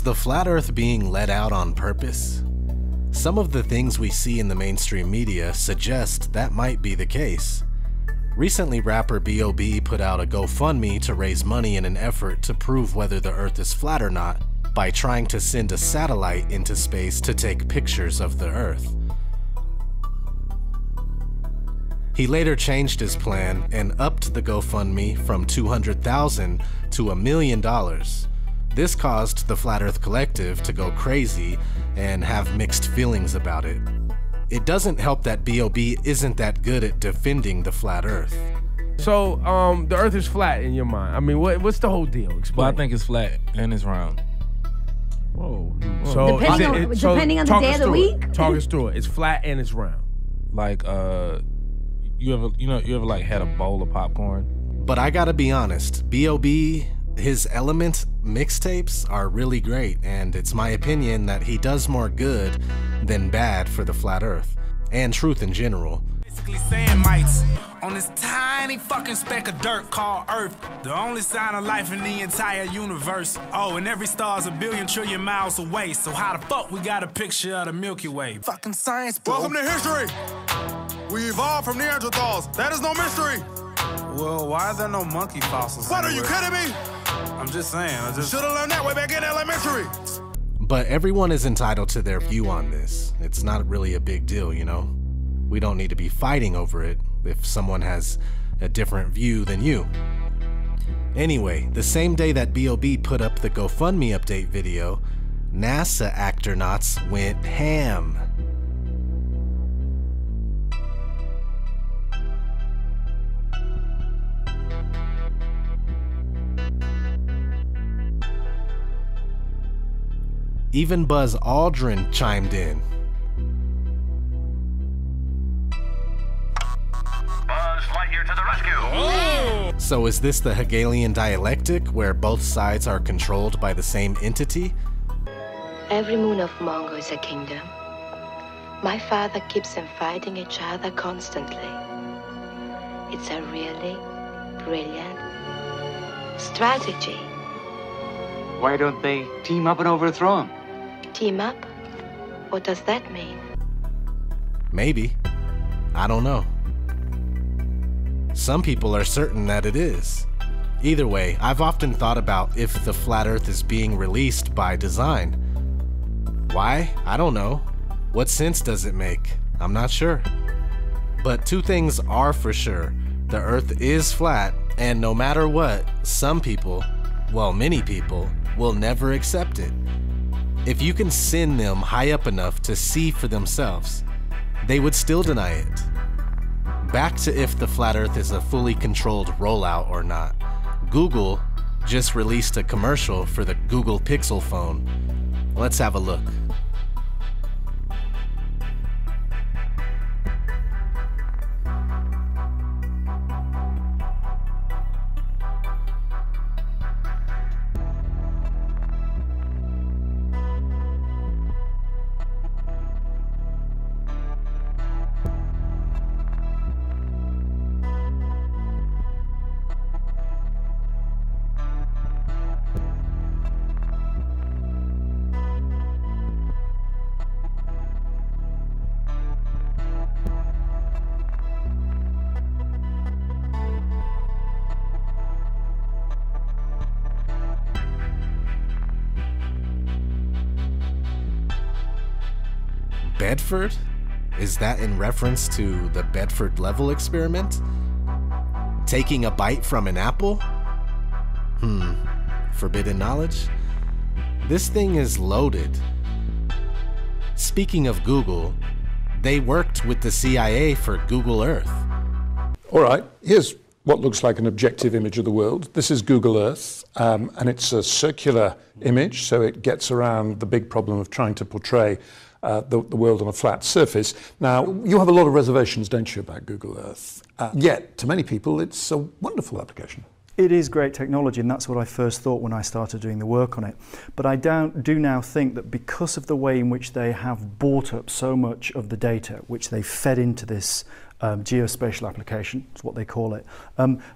Is the flat earth being let out on purpose? Some of the things we see in the mainstream media suggest that might be the case. Recently, rapper b.o.b put out a GoFundMe to raise money in an effort to prove whether the earth is flat or not by trying to send a satellite into space to take pictures of the earth. He later changed his plan and upped the GoFundMe from $200,000 to $1 million. This caused the Flat Earth Collective to go crazy and have mixed feelings about it. It doesn't help that b.o.b isn't that good at defending the flat earth. So, the earth is flat in your mind. I mean, what's the whole deal? Explain. Well, I think it's flat and it's round. Whoa. So depending on the day of the week? Talk us through it. It's flat and it's round. Like, you ever like had a bowl of popcorn? But I gotta be honest, b.o.b, his Element mixtapes are really great, and it's my opinion that he does more good than bad for the flat earth, and truth in general. Basically saying mites on this tiny fucking speck of dirt called Earth, the only sign of life in the entire universe. Oh, and every star's 1 billion trillion miles away, so how the fuck we got a picture of the Milky Way? Fucking science, bro. Welcome to history. We evolved from Neanderthals. That is no mystery. Well, why are there no monkey fossils? What, anywhere? are you kidding me? I'm just saying, I just should have learned that way back in elementary. But everyone is entitled to their view on this. It's not really a big deal, you know? We don't need to be fighting over it if someone has a different view than you. Anyway, the same day that b.o.b put up the GoFundMe update video, NASA astronauts went ham. Even Buzz Aldrin chimed in. Buzz Lightyear to the rescue! Oh. So is this the Hegelian dialectic, where both sides are controlled by the same entity? Every moon of Mongo is a kingdom. My father keeps them fighting each other constantly. It's a really brilliant strategy. Why don't they team up and overthrow him? Team up? What does that mean? Maybe. I don't know. Some people are certain that it is. Either way, I've often thought about if the flat earth is being released by design. Why? I don't know. What sense does it make? I'm not sure. But two things are for sure. The earth is flat, and no matter what, some people, well, many people, will never accept it. If you can send them high up enough to see for themselves, they would still deny it. Back to if the flat earth is a fully controlled rollout or not. Google just released a commercial for the Google Pixel phone. Let's have a look. Bedford? Is that in reference to the Bedford level experiment? Taking a bite from an apple? Forbidden knowledge? This thing is loaded. Speaking of Google, they worked with the CIA for Google Earth. All right, here's what looks like an objective image of the world. This is Google Earth, and it's a circular image, so it gets around the big problem of trying to portray the world on a flat surface. Now, you have a lot of reservations, don't you, about Google Earth? Yet, to many people, it's a wonderful application. It is great technology, and that's what I first thought when I started doing the work on it. But I do now think that because of the way in which they have bought up so much of the data, which they fed into this geospatial application, is what they call it.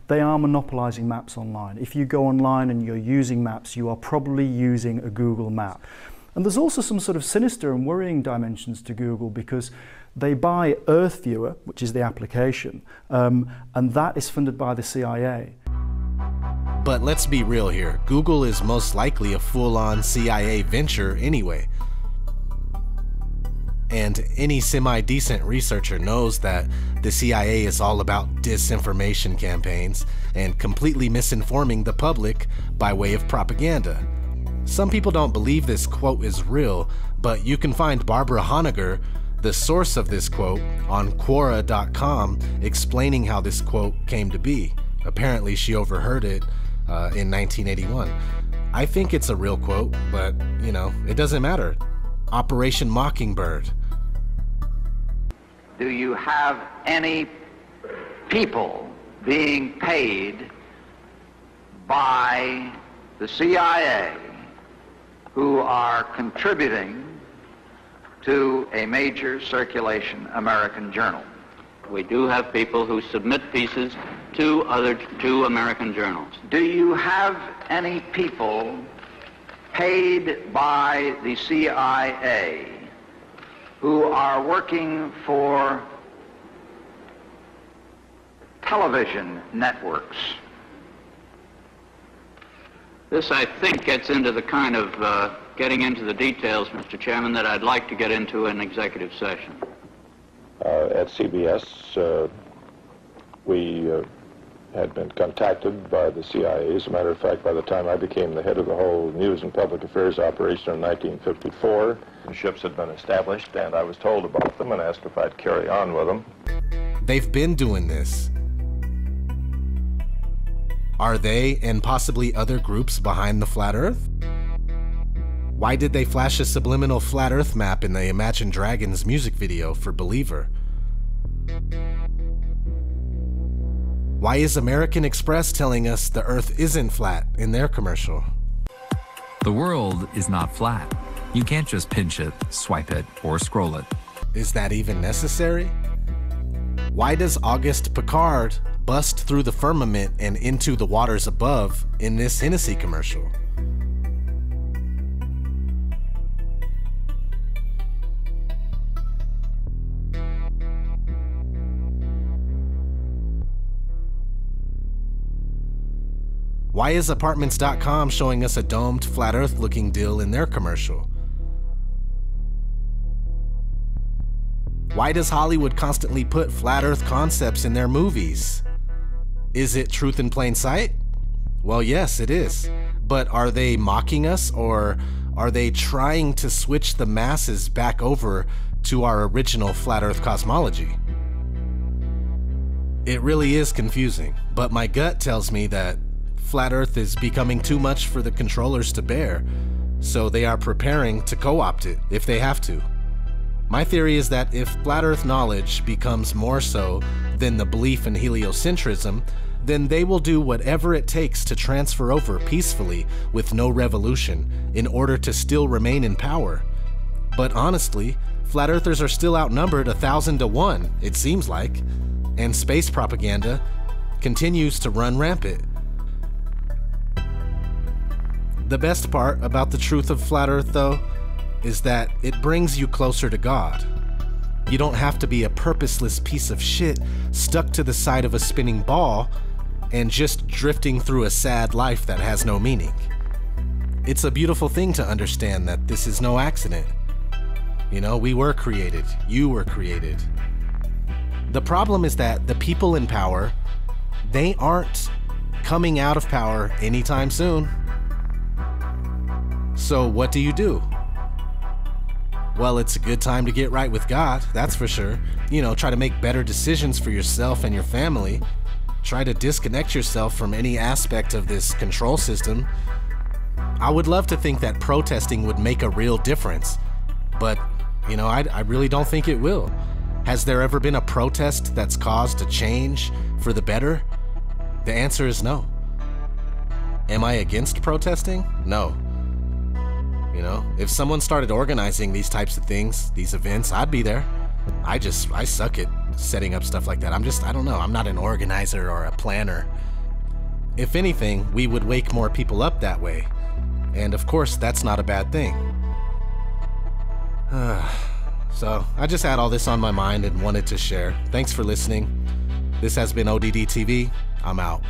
They are monopolizing maps online. If you go online and you're using maps, you are probably using a Google map. And there's also some sort of sinister and worrying dimensions to Google, because they buy Earth Viewer, which is the application, and that is funded by the CIA. But let's be real here. Google is most likely a full-on CIA venture anyway. And any semi-decent researcher knows that the CIA is all about disinformation campaigns and completely misinforming the public by way of propaganda. Some people don't believe this quote is real, but you can find Barbara Honegger, the source of this quote, on Quora.com, explaining how this quote came to be. Apparently she overheard it in 1981. I think it's a real quote, but, you know, it doesn't matter. Operation Mockingbird. Do you have any people being paid by the CIA who are contributing to a major circulation American journal? We do have people who submit pieces to American journals. Do you have any people paid by the CIA who are working for television networks? This, I think, gets into the kind of getting into the details, Mr. Chairman, that I'd like to get into in executive session. At CBS, we had been contacted by the CIA. As a matter of fact, by the time I became the head of the whole news and public affairs operation in 1954, the ships had been established, and I was told about them and asked if I'd carry on with them. They've been doing this. Are they and possibly other groups behind the Flat Earth? Why did they flash a subliminal Flat Earth map in the Imagine Dragons music video for Believer? Why is American Express telling us the Earth isn't flat in their commercial? The world is not flat. You can't just pinch it, swipe it, or scroll it. Is that even necessary? Why does Auguste Piccard bust through the firmament and into the waters above in this Hennessy commercial? Why is Apartments.com showing us a domed, flat earth looking deal in their commercial? Why does Hollywood constantly put flat earth concepts in their movies? Is it truth in plain sight? Well, yes, it is. But are they mocking us, or are they trying to switch the masses back over to our original flat earth cosmology? It really is confusing, but my gut tells me that flat earth is becoming too much for the controllers to bear, so they are preparing to co-opt it if they have to. My theory is that if flat earth knowledge becomes more so than the belief in heliocentrism, then they will do whatever it takes to transfer over peacefully with no revolution in order to still remain in power. But honestly, flat earthers are still outnumbered 1,000 to 1, it seems like, and space propaganda continues to run rampant. The best part about the truth of flat earth, though, is that it brings you closer to God. You don't have to be a purposeless piece of shit stuck to the side of a spinning ball and just drifting through a sad life that has no meaning. It's a beautiful thing to understand that this is no accident. You know, we were created. You were created. The problem is that the people in power, they aren't coming out of power anytime soon. So what do? Well, it's a good time to get right with God, that's for sure. You know, try to make better decisions for yourself and your family. Try to disconnect yourself from any aspect of this control system. I would love to think that protesting would make a real difference, but, you know, I really don't think it will. Has there ever been a protest that's caused a change for the better? The answer is no. Am I against protesting? No. You know, if someone started organizing these types of things, these events, I'd be there. I suck at setting up stuff like that. I don't know, I'm not an organizer or a planner. If anything, we would wake more people up that way. And of course, that's not a bad thing. So, I just had all this on my mind and wanted to share. Thanks for listening. This has been ODD TV. I'm out.